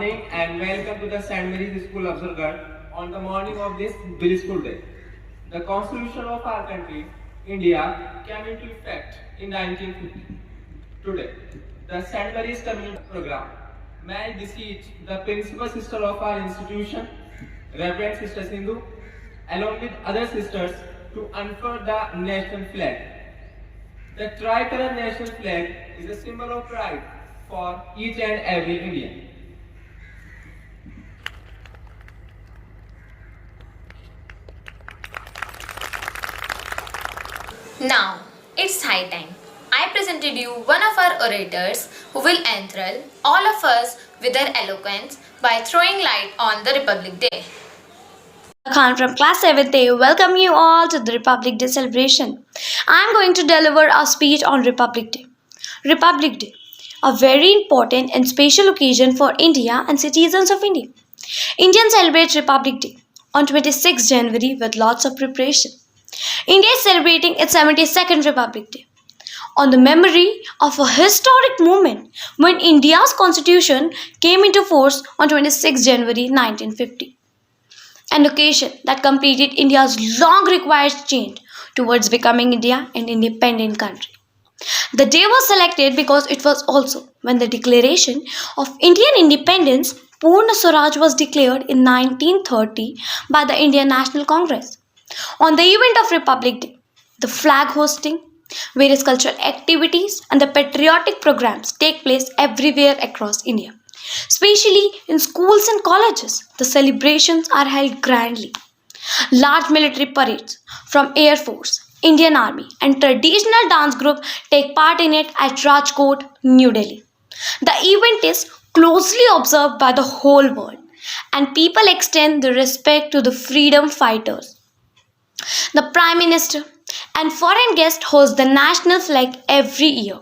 morning and welcome to the St. Mary's School of Surgar on the morning of this blissful day. The constitution of our country, India, came into effect in 1950. Today, the St. Mary's Community Program may beseech the principal sister of our institution, Reverend Sister Sindhu, along with other sisters, to unfurl the national flag. The tricolor national flag is a symbol of pride for each and every Indian. Now, it's high time. I presented you one of our orators who will enthrall all of us with their eloquence by throwing light on the Republic Day. Khan from class 7th A welcome you all to the Republic Day celebration. I am going to deliver a speech on Republic Day. Republic Day, a very important and special occasion for India and citizens of India. Indians celebrate Republic Day on 26 January with lots of preparation. India is celebrating its 72nd Republic Day on the memory of a historic moment when India's constitution came into force on 26 January 1950. An occasion that completed India's long required change towards becoming India an independent country. The day was selected because it was also when the Declaration of Indian Independence Purna Swaraj was declared in 1930 by the Indian National Congress. On the event of Republic Day, the flag hosting, various cultural activities and the patriotic programs take place everywhere across India. Especially in schools and colleges, the celebrations are held grandly. Large military parades from Air Force, Indian Army and traditional dance group take part in it at Rajkot, New Delhi. The event is closely observed by the whole world and people extend their respect to the freedom fighters. The Prime Minister and foreign guests host the national flag every year.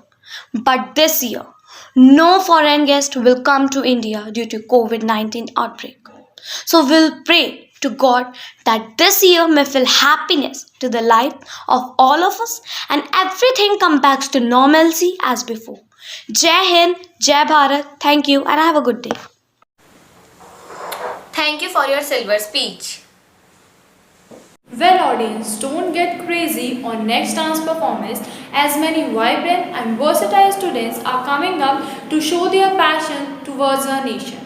But this year, no foreign guest will come to India due to COVID-19 outbreak. So we'll pray to God that this year may fill happiness to the life of all of us and everything come back to normalcy as before. Jai Hind, Jai Bharat, thank you and have a good day. Thank you for your silver speech. Well audience, don't get crazy on next dance performance as many vibrant and versatile students are coming up to show their passion towards our nation.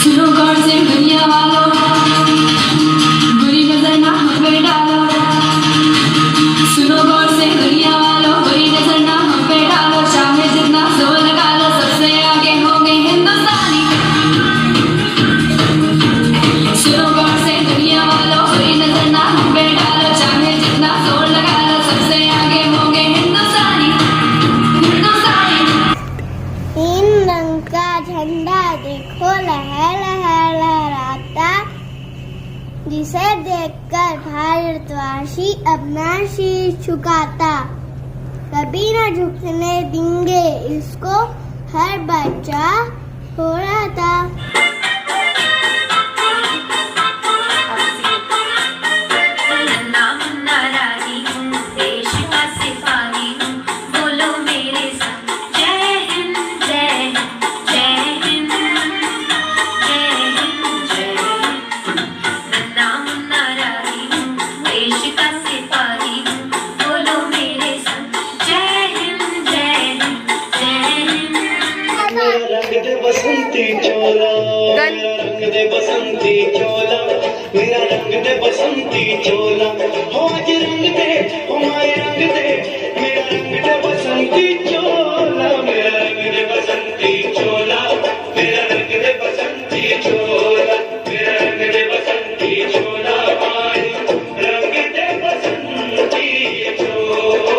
सुनो गौर से दुनिया वालों, बुरी नजर ना हम पे डालो। सुनो गौर से दुनिया वालों, बुरी नजर ना हम पे डालो। चाहे जितना जोर लगा लो, सबसे आगे होंगे हिंदुस्तानी। सुनो गौर से दुनिया वालों, बुरी नजर ना हम पे डालो। चाहे जितना जोर लगा लो, सबसे आगे होंगे हिंदुस्तानी, हिंदुस्तानी। तीन रंग का झंडा देखो लहर लहर लहराता, जिसे देखकर भारतवासी अपना शीश झुकाता। कभी न झुकने देंगे इसको, हर बच्चा हो रहा था। बसंती चोला मेरा रंग दे बसंती चोला, मेरा रंग दे बसंती चोला। हो आज रंग दे, हो माए रंग दे, मेरा रंग दे बसंती चोला, मेरा रंग दे बसंती चोला, मेरा रंग दे बसंती चोला, मेरा रंग दे बसंती चोला, माए रंग दे बसंती चोला।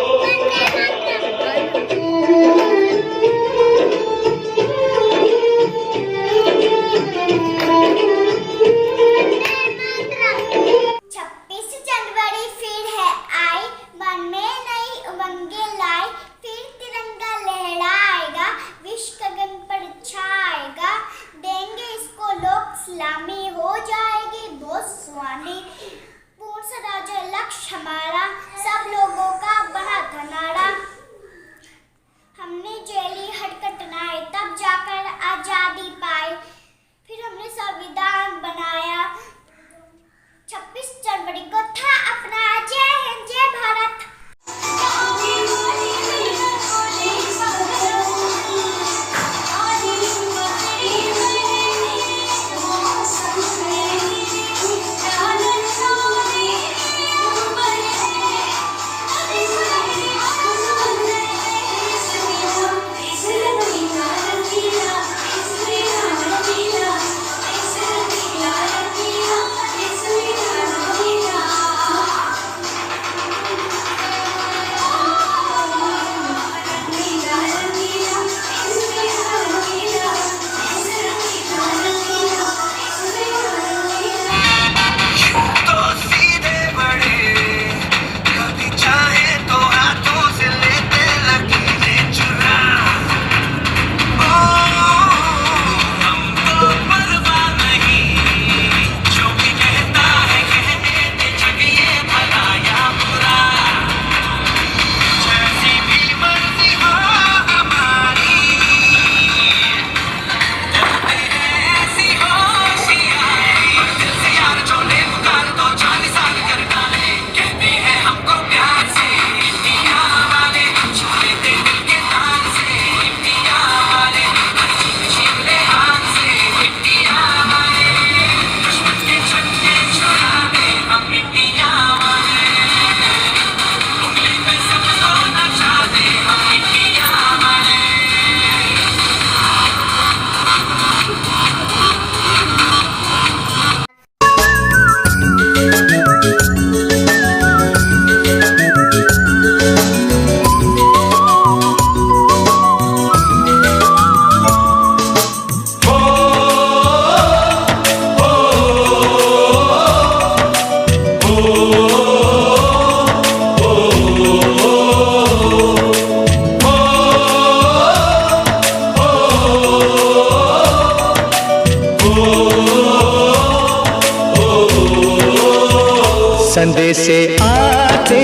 संदेशे आते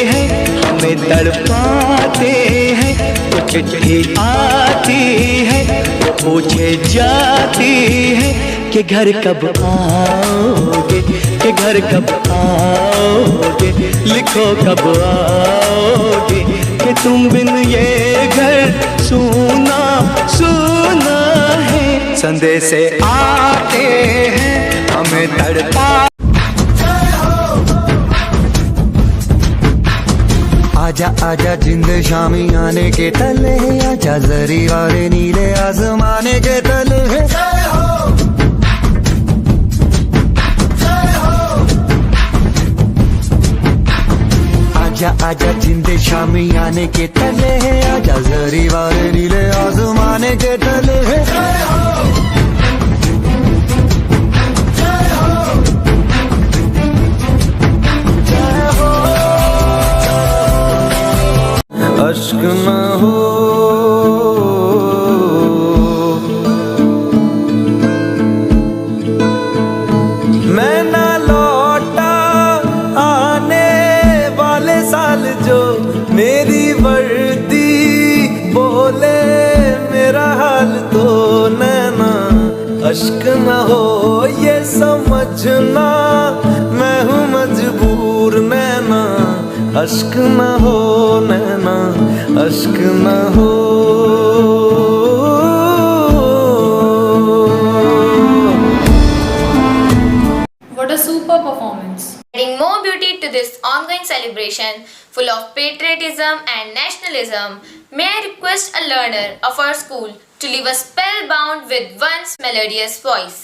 हैं हमें तड़पाते हैं, तो चिट्ठी आती है वो पूछे जाती है कि घर कब आओगे, कि घर कब आओगे, लिखो कब आओगे, कि तुम बिन ये घर सूना सूना है। संदेशे आते हैं हमें तड़पा। आजा आजा जिंद शामी आने के तले, आजा जरी वाले नीले आसमाने के तले। आजा आजा जिंद शामी आने के तले, आजा जरी वाले नीले आसमाने के तले। अश्क न हो मैं ना लौटा आने वाले साल, जो मेरी वर्दी बोले मेरा हाल तो नैना। अश्क न हो ये समझना मैं हूँ मजबूर नैना। अश्क न हो नैना, अश्क न हो। What a super performance. Adding more beauty to this ongoing celebration full of patriotism and nationalism, may I request a learner of our school to leave us spellbound with one's melodious voice.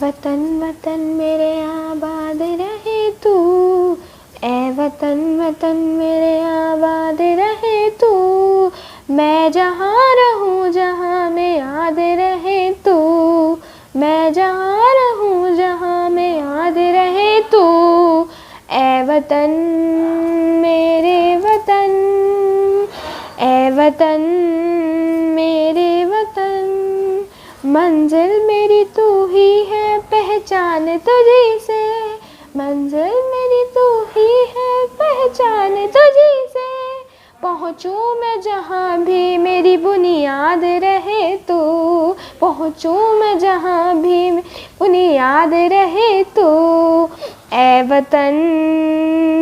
वतन वतन मेरे आबाद रहे तू, ए वतन वतन मेरे आबाद रहे तू। मैं जहाँ रहूँ जहाँ में याद रहे तू, मैं जहाँ रहूँ जहाँ में याद रहे तू। ए वतन मेरे वतन, ए वतन मेरे वतन। मंजिल मेरी तू ही है पहचान तुझी से, मंजिल मेरी तू ही है पहचान तुझी से। पहुँचूँ मैं जहाँ भी मेरी बुनियाद रहे तू, पहुँचूँ मैं जहाँ भी बुनियाद रहे तू। ए वतन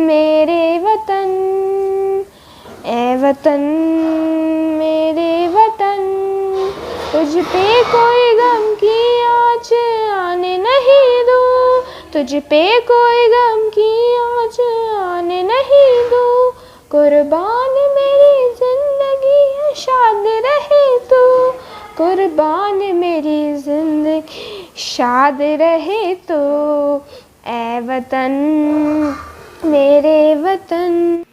मेरे वतन, ए वतन मेरे वतन। तुझ पे कोई गम की आँच आने नहीं दूँ, तुझ पे कोई गम की आँच आने नहीं दूँ। कुर्बान मेरी जिंदगी है शाद रहे तू, कुर्बान मेरी जिंदगी शाद रहे तू। ए वतन मेरे वतन।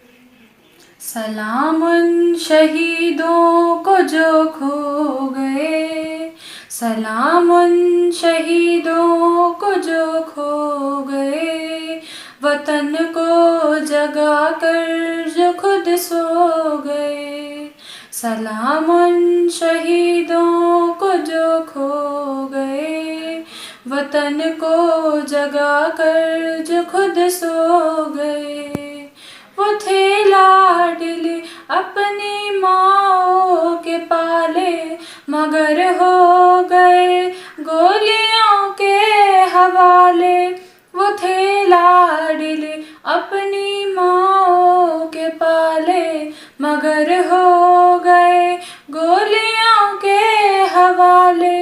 सलाम उन शहीदों को जो खो गए, सलाम उन शहीदों को जो खो गए। वतन को जगा कर जो खुद सो गए, सलाम उन शहीदों को जो खो गए। वतन को जगा कर जो खुद सो गए। वो थे लाडले अपनी माओ के पाले, मगर हो गए गोलियों के हवाले। वो थे लाडले अपनी माओ के पाले, मगर हो गए गोलियों के हवाले।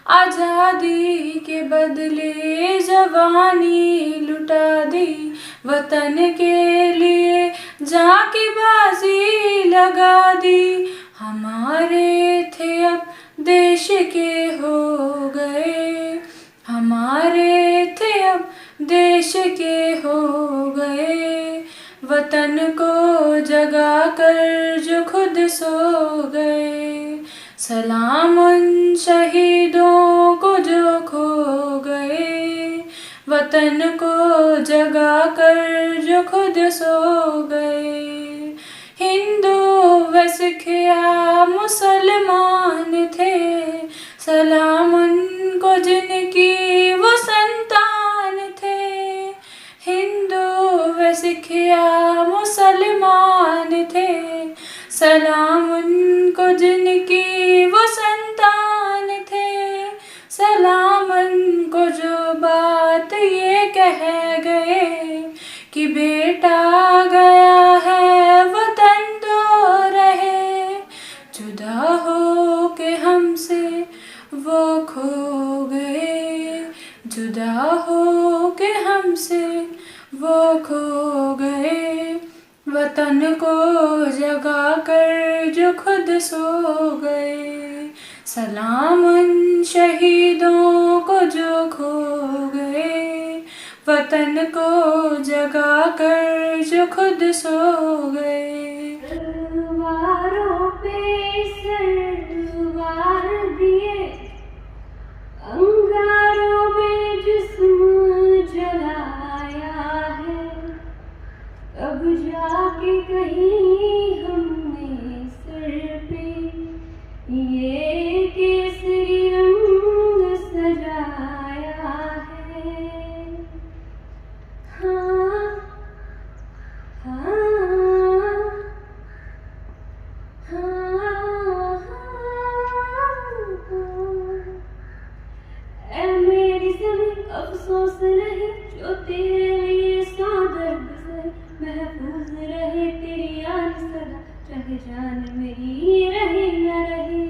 आज़ादी के बदले जवानी लुटा दी, वतन के लिए जान की बाजी लगा दी। हमारे थे अब देश के हो गए, हमारे थे अब देश के हो गए। वतन को जगा कर जो खुद सो गए। सलाम उन शहीदों को जो खो गए, वतन को जगा कर जो खुद सो गए। हिंदू व सिख या मुसलमान थे, सलाम उनको जिनकी वो संतान थे। हिंदू सिखिया मुसलमान थे, सलाम उनको जिनकी वो संतान थे, सलाम उनको जो बात ये कह गए कि बेटा गया है वतन तो रहे, जुदा हो के हमसे वो खो गए, जुदा हो के हमसे वो खो गए, वतन को जगा कर जो खुद सो गए, सलाम उन शहीदों को जो खो गए, वतन को जगा कर जो खुद सो गए। तलवारों पे सरवार दिए, अंगारों में जिस्म जलाया है, अब जाके कहीं हमने सर पे ये केसरी रंग सजाया है। हाँ हाँ हाँ ऐ मेरी ज़मीं अफसोस नहीं जो तेरे लिए सौ दर्द सहे, महफूज रहे तेरी याद सदा, चाहे जान मेरी रहे न रहे।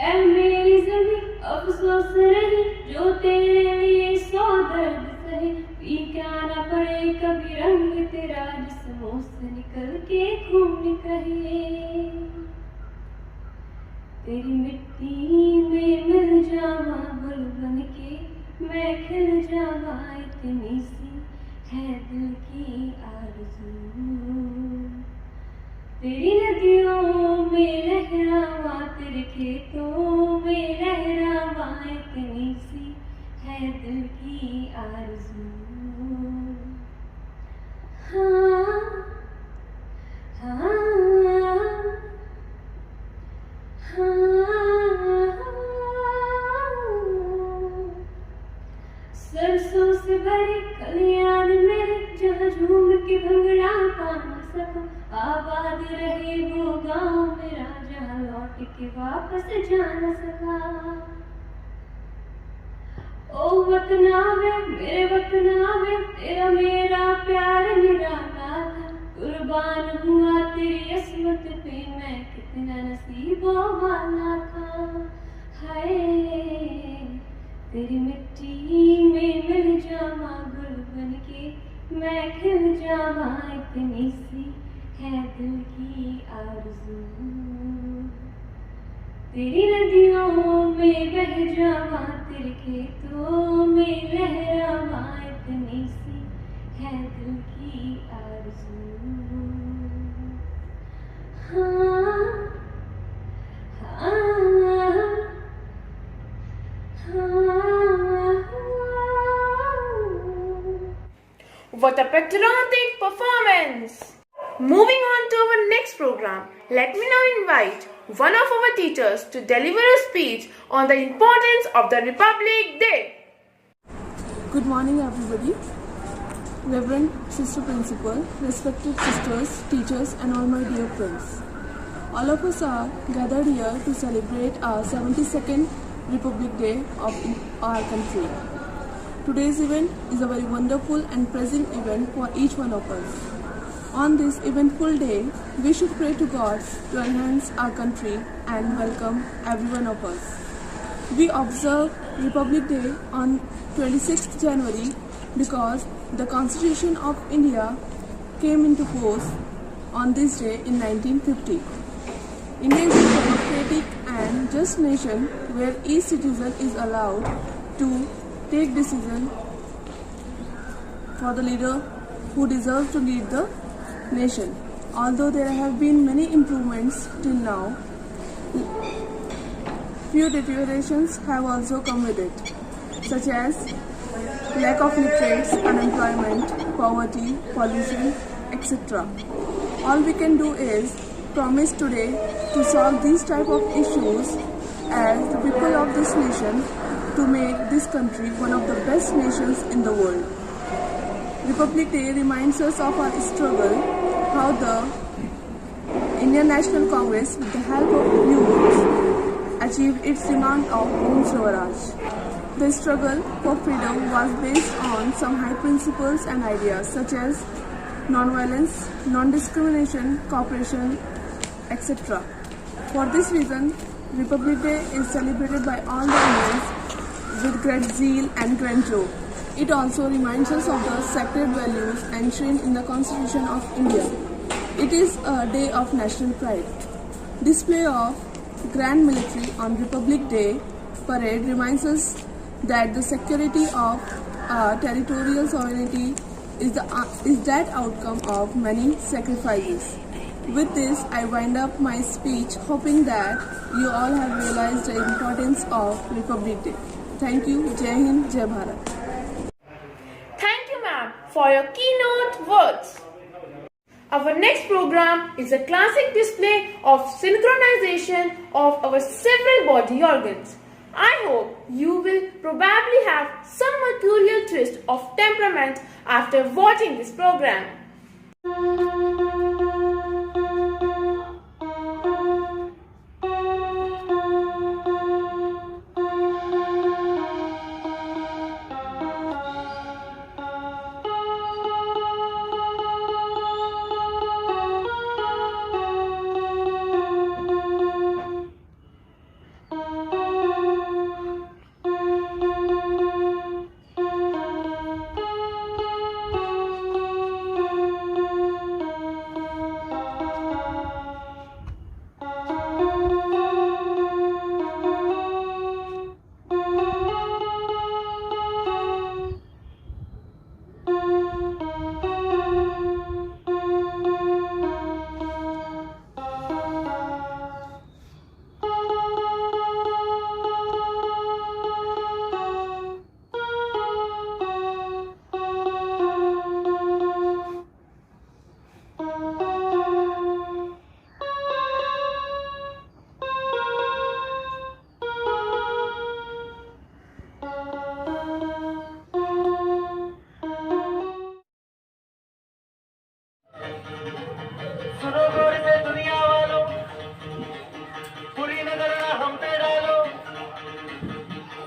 ऐ मेरी ज़मीं अफसोस नहीं जो तेरे लिए सौ दर्द सहे, पी क्या न पड़े कभी रंग तेरा जिस्मों से निकल के खून कहे। तेरी मिट्टी में मिल जावा गुल बन के, मैं खिल जावा इतनी सी है दिल की आरज़ू। तेरी नदियों में लहरावा, तेरे खेतों में लहरावा इतनी सी है दिल की आरज़ू। हाँ हाँ सरसों से भरी कलियान मेरे, जहाँ झूम के भंगड़ा पा न सका, आबाद रहे वो गाँव मेरा जहाँ लौट के वापस जा न सका। ओ वतनावे मेरे वतनावे, तेरा मेरा प्यार निराला था, कुर्बान हुआ तेरी अस्मत पे मैं कितना नसीबों वाला था। हाय तेरी मिट्टी में मिल जावा गुल बन के, मैं खिल जावा इतनी सी है दिल की आरज़ू। तेरी नदियों में बह जावा, तेरे खेतों में लहरावा इतनी सी है दिल की आरज़ू। हाँ हाँ What a patriotic performance! Moving on to our next program, let me now invite one of our teachers to deliver a speech on the importance of the Republic Day. Good morning everybody. Reverend Sister Principal, respected sisters, teachers and all my dear friends. All of us are gathered here to celebrate our 72nd Republic Day of our country. Today's event is a very wonderful and pleasant event for each one of us. On this eventful day, we should pray to God to enhance our country and welcome every one of us. We observe Republic Day on 26th January because the Constitution of India came into force on this day in 1950. India is a democratic and just nation where each citizen is allowed to take decision for the leader who deserves to lead the nation. Although there have been many improvements till now, few deteriorations have also come with it, such as lack of literacy, unemployment, poverty, pollution, etc. All we can do is promise today to solve these type of issues as the people of this nation to make this country one of the best nations in the world. Republic Day reminds us of our struggle, how the Indian National Congress, with the help of youth, achieved its demand of Om Swaraj. The struggle for freedom was based on some high principles and ideas such as non-violence, non-discrimination, cooperation, etc. For this reason, Republic Day is celebrated by all the Indians with great zeal and grandeur. It also reminds us of the sacred values enshrined in the Constitution of India. It is a day of national pride. Display of Grand Military on Republic Day parade reminds us that the security of territorial sovereignty is that outcome of many sacrifices. With this, I wind up my speech, hoping that you all have realized the importance of Republic Day. Thank you. Jai Hind, Jai Bharat. Thank you, ma'am, for your keynote words. Our next program is a classic display of synchronization of our several body organs. I hope you will probably have some mercurial twist of temperament after watching this program. सुनो गौर से दुनिया वालों, बुरी नजर ना हम पे डालो।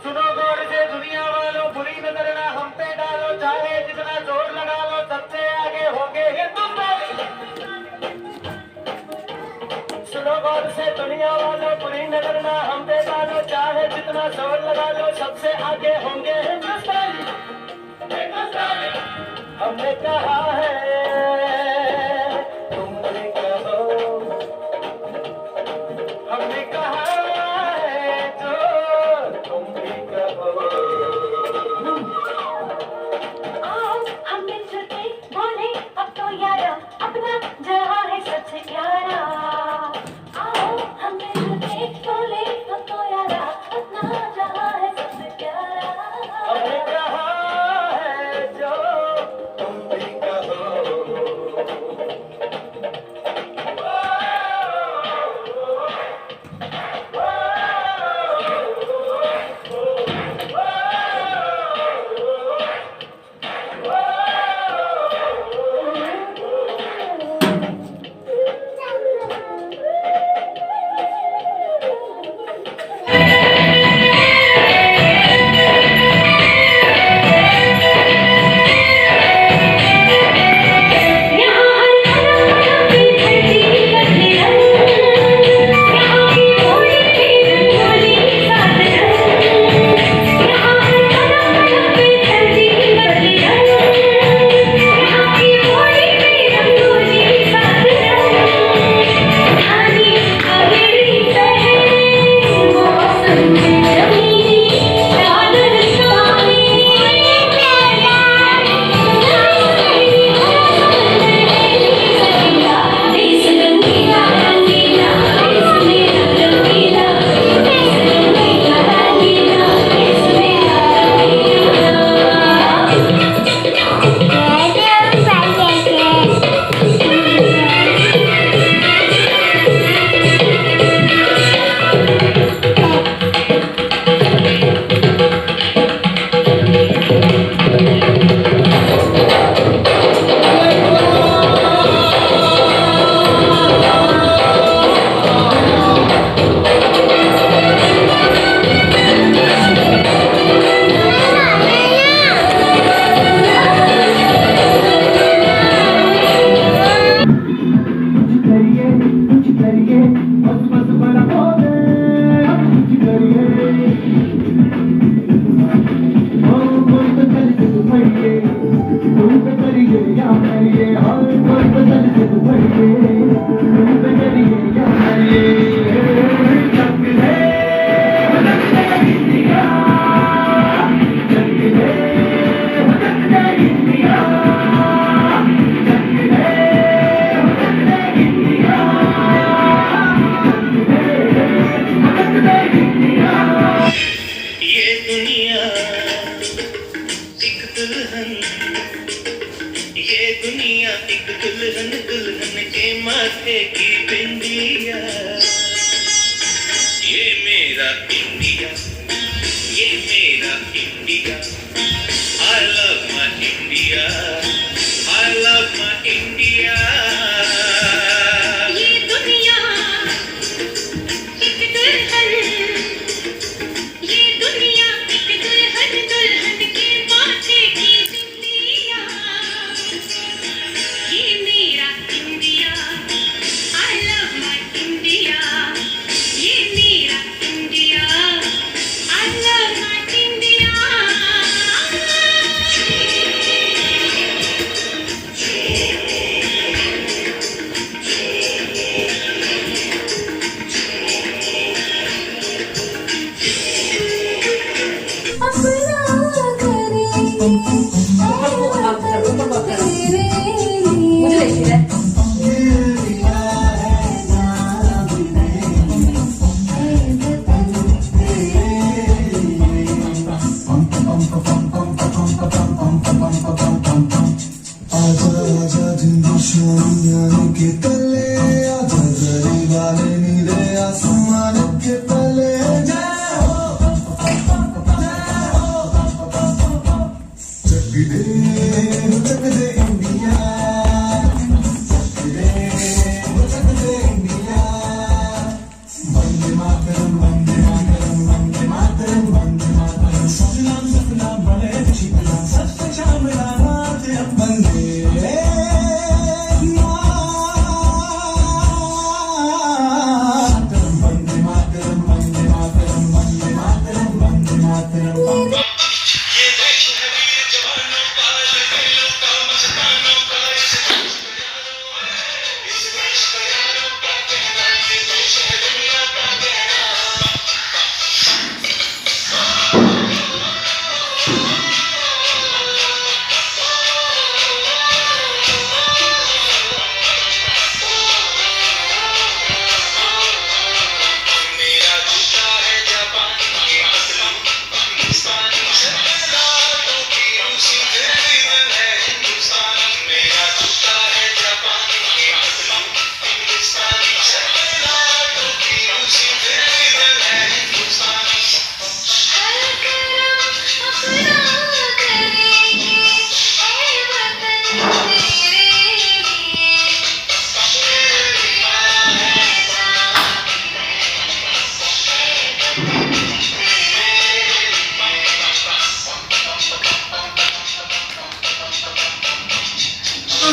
सुनो गौर से दुनिया वालों, बुरी नजर ना हम पे डालो। चाहे जितना जोर लगा लो, सबसे आगे होंगे हिंदुस्तानी। सुनो गौर से दुनिया वालों, बुरी नजर ना हम पे डालो। चाहे जितना जोर लगा लो, सबसे आगे होंगे हिंदुस्तानी। हमने कहा है, हमने कहा है जो तुम भी कहो। आओ हम मिलजुल के बोले अब तो यारा, अपना जहां है सबसे प्यारा। आओ हम मिलजुल के बोले अब तो यारा, अपना जहां है सबसे प्यारा। हमने कहा है जो तुम भी कहो। India. I love my India. I love my India. ये दुनिया एक दुल्हन, ये दुनिया एक दुल्हन, दुल्हन के माथे की बिंदिया। ये मेरा India, I love my India. ये मेरा India, I love my India. के तले आजा जरी वाले नीले आसमान के तले चक दे इंडिया, चक दे इंडिया। वंदे मातरम, वंदे मातरम, वंदे मातरम, वंदे मातरम। सपना सपना बड़े छिपना सत्य शामिला रात वंदे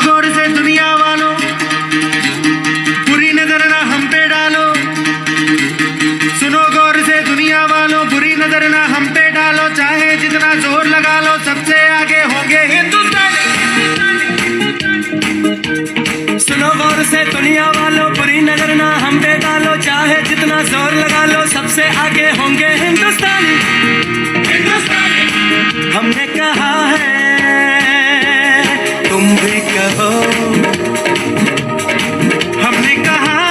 गौर से दुनिया वालों, बुरी नजर ना हम पे डालो। सुनो गौर से दुनिया वालों, बुरी नजर ना हम पे डालो। चाहे जितना जोर लगा लो, सबसे आगे होंगे हिंदुस्तानी। सुनो गौर से दुनिया वालों, बुरी नजर ना हम पे डालो। चाहे जितना जोर लगा लो, सबसे आगे होंगे हिंदुस्तानी। हमने कहा है, तुम भी कहो। हमने कहा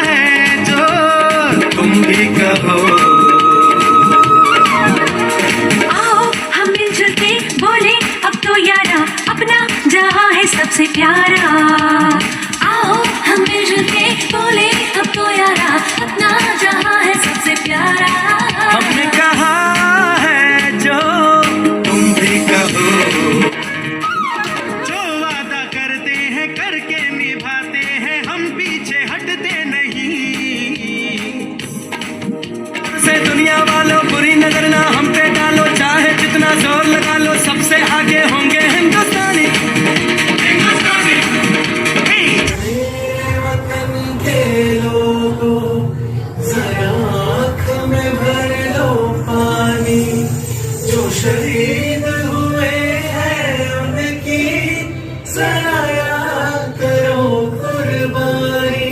है जो तुम भी कहो। आओ हम मिलजुल के बोले अब तो यारा, अपना जहां है सबसे प्यारा। आओ हम मिलजुल के बोले अब तो यारा, अपना जहां है सबसे प्यारा। हमने कहा है जो तुम भी कहो। जो वादा करते हैं करके निभाते हैं, हम पीछे हटते नहीं। से दुनिया वालों, बुरी नजर ना हम पे डालो। चाहे जितना जोर लगा लो, सबसे आगे होंगे हिंदुस्तानी। वतन के लोगों, जरा आँख में भर लो पानी। जो शहीद हुए हैं उनकी जरा याद करो कुर्बानी।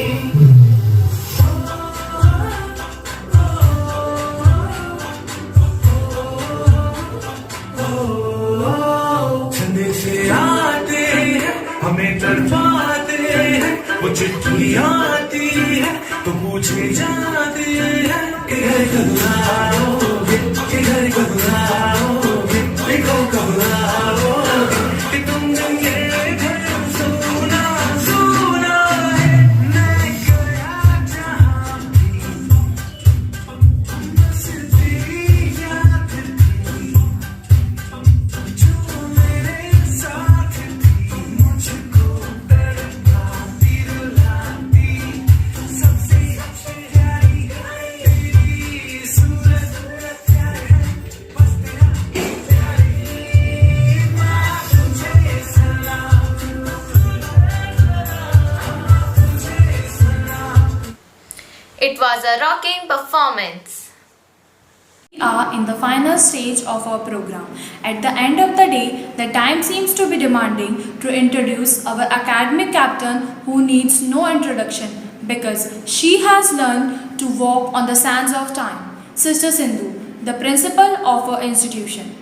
ठंडे से आते हैं, हमें तड़पाते हैं। वो चिट्ठी आती है तो पूछे जाते हैं, किधर कब आओगे, किधर कब आओगे, देखो कब आओगे। कि तुम ये घर सुना सुना है, मैं गया जहाँ भी बस तेरी याद थी। It was a rocking performance. We are in the final stage of our program. At the end of the day, the time seems to be demanding to introduce our academic captain who needs no introduction because she has learned to walk on the sands of time. Sister Sindhu, the principal of our institution.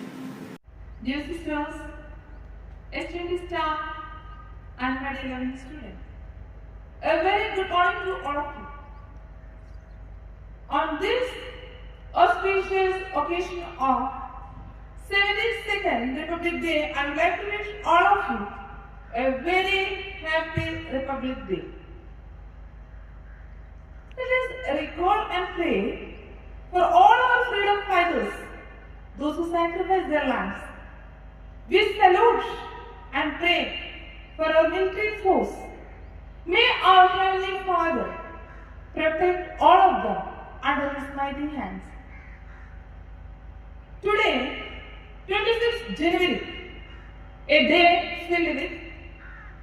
Dear sisters, esteemed staff, and my dear young students, a very good morning to all of you. On this auspicious occasion of 72nd Republic Day, I would like to wish all of you a very happy Republic Day. Let us recall and pray for all our freedom fighters, those who sacrificed their lives. We salute and pray for our military force. May our Heavenly Father protect all of them under His mighty hands. Today, 26th January, a day filled with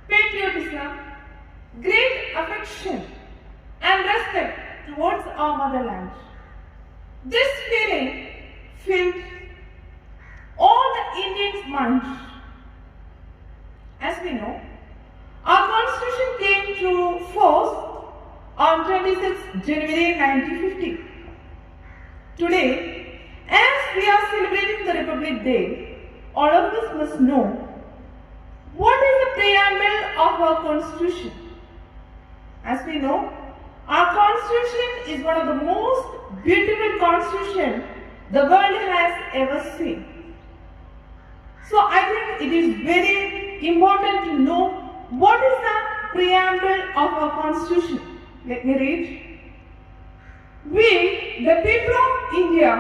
patriotism, great affection and respect towards our motherland. This feeling filled all the Indians' minds. As we know, our constitution came to force on 26th January 1950. Today, as we are celebrating the Republic Day, all of us must know what is the preamble of our constitution. As we know, our constitution is one of the most beautiful constitutions the world has ever seen. So I think it is very important to know what is the preamble of our constitution. Let me read. We, the people of India,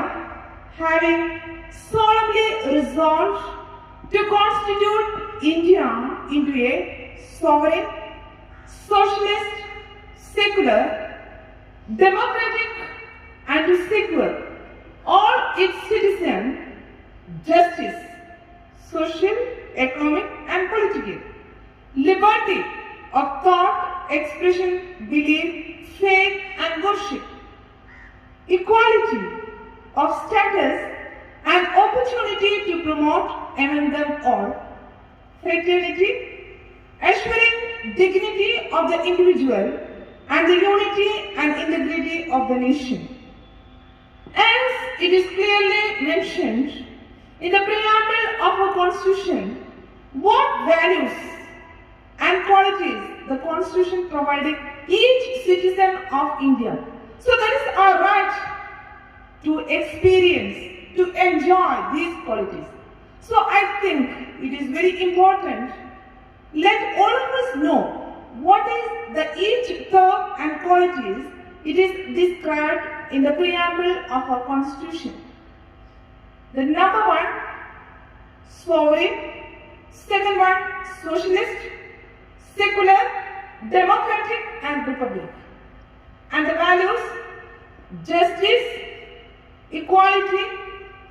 having solemnly resolved to constitute India into a sovereign, socialist, secular, democratic, and to secure all its citizens justice, social, economic, and political, liberty of thought, expression, belief, faith, and worship, equality of status and opportunity to promote among them all, fraternity, assuring dignity of the individual and the unity and integrity of the nation. As it is clearly mentioned in the preamble of our constitution, what values and qualities the constitution provided each citizen of India. So that is our right to experience, to enjoy these qualities. So I think it is very important, let all of us know what is the each term and qualities it is described in the preamble of our constitution. The number one, sovereign. Second one, socialist, secular, democratic, and republic. And the values, justice, equality,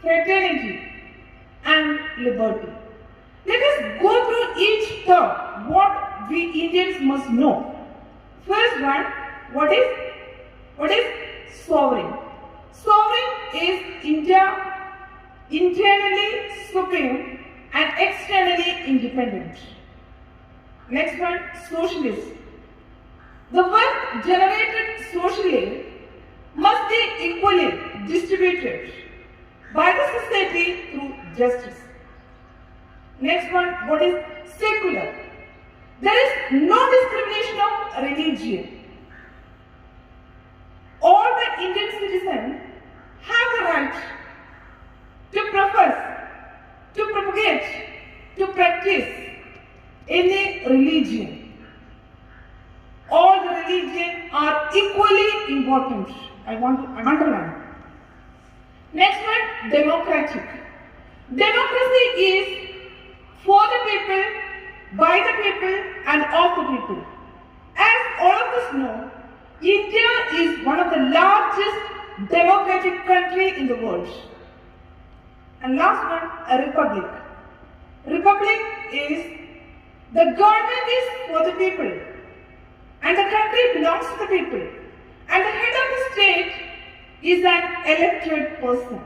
fraternity, and liberty. Let us go through each term, what we Indians must know. First one, what is sovereign? Sovereign is India internally supreme and externally independent. Next one, socialist. The wealth generated socially must be equally distributed by the society through justice. Next one, what is secular? There is no discrimination of religion. All the Indian citizens have the right to profess, to propagate, to practice any religion. All the religions are equally important. I want to underline. Next one, democratic. Democracy is for the people, by the people, and of the people. As all of us know, India is one of the largest democratic countries in the world. And last one, a republic. Republic is the government is for the people, and the country belongs to the people, and the head of the is an elected person.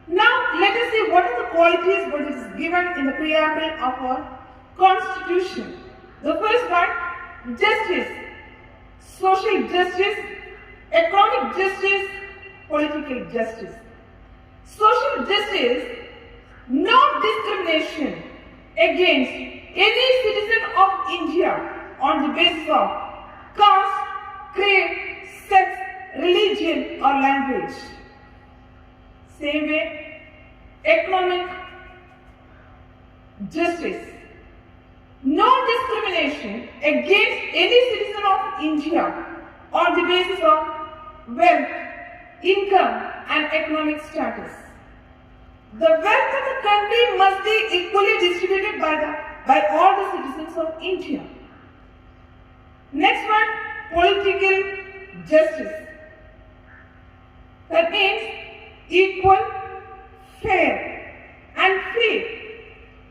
Now let us see what are the qualities what is given in the preamble of our constitution. The first one, justice, social justice, economic justice, political justice. Social justice, no discrimination against any citizen of India on the basis of caste, creed, sex, religion or language. Same way, economic justice, no discrimination against any citizen of India on the basis of wealth, income and economic status. The wealth of the country must be equally distributed by all the citizens of India. Next one, political justice. That means equal, fair and free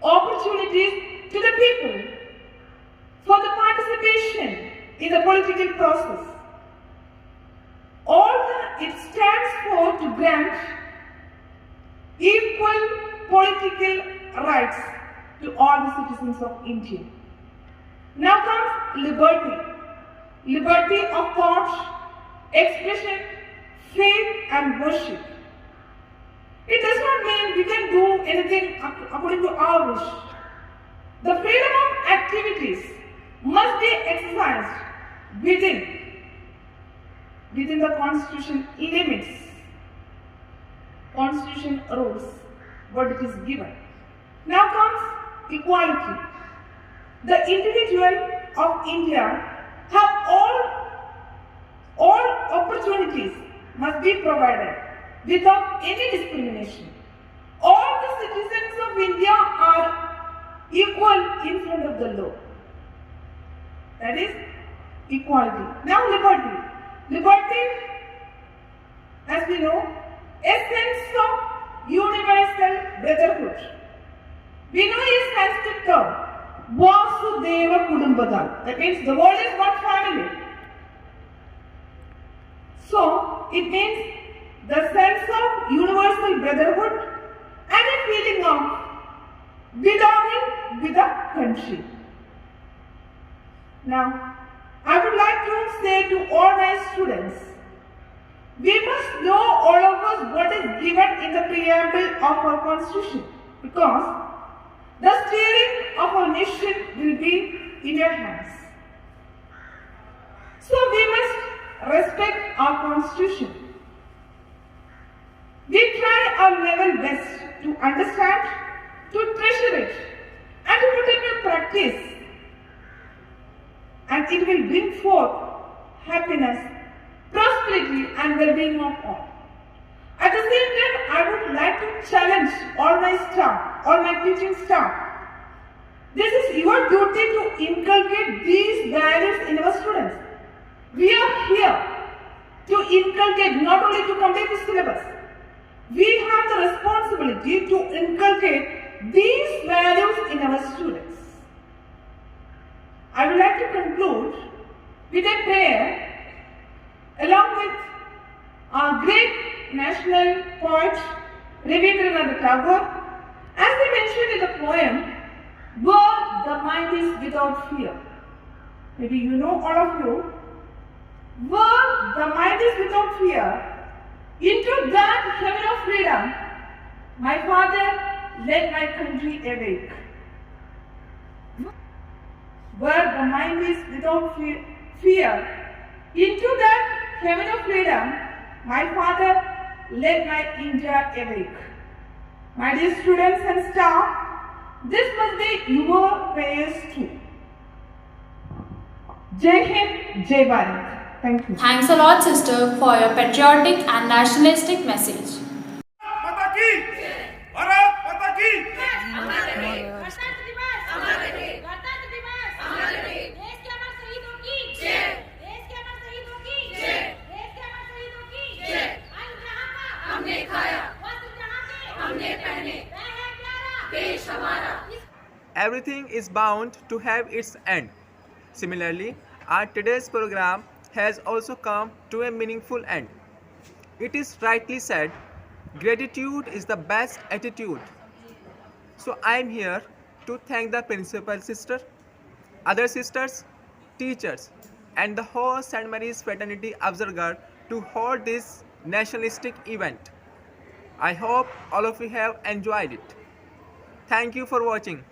opportunities to the people for the participation in the political process. It stands for to grant equal political rights to all the citizens of India. Now comes liberty. Liberty of thought, expression, faith and worship. It does not mean we can do anything according to our wish. The freedom of activities must be exercised within the constitution limits, constitution rules, what it is given. Now comes equality. The individual of India have all opportunities must be provided without any discrimination. All the citizens of India are equal in front of the law. That is equality. Now liberty. Liberty, as we know, a sense of universal brotherhood. We know a Sanskrit term, Vasudeva Kudumbadam. That means the world is one family. So, it means the sense of universal brotherhood and a feeling of belonging with the country. Now, I would like to say to all my students, we must know all of us what is given in the preamble of our constitution, because the steering of our nation will be in your hands. So we must respect our constitution. We try our level best to understand, to treasure it and to put it into practice. And it will bring forth happiness, prosperity and well-being of all. At the same time, I would like to challenge all my staff, all my teaching staff. This is your duty to inculcate these values in our students. We are here to inculcate, not only to complete the syllabus. We have the responsibility to inculcate these values in our students. I would like to conclude with a prayer along with our great national poet Rabindranath Tagore, as he mentioned in the poem, where the mind is without fear. Maybe you know, all of you, where the mind is without fear, into that heaven of freedom, my father led my country awake. Where the mind is without fear, into that heaven of freedom, my father led my India awake. My dear students and staff, this must be your prayers too. Jai Hind, Jai Bharat. Thank you. Thanks a lot, sister, for your patriotic and nationalistic message. Everything is bound to have its end. Similarly, our today's program has also come to a meaningful end. It is rightly said, gratitude is the best attitude. So I am here to thank the principal sister, other sisters, teachers, and the whole St. Mary's Fraternity Observer to hold this nationalistic event. I hope all of you have enjoyed it. Thank you for watching.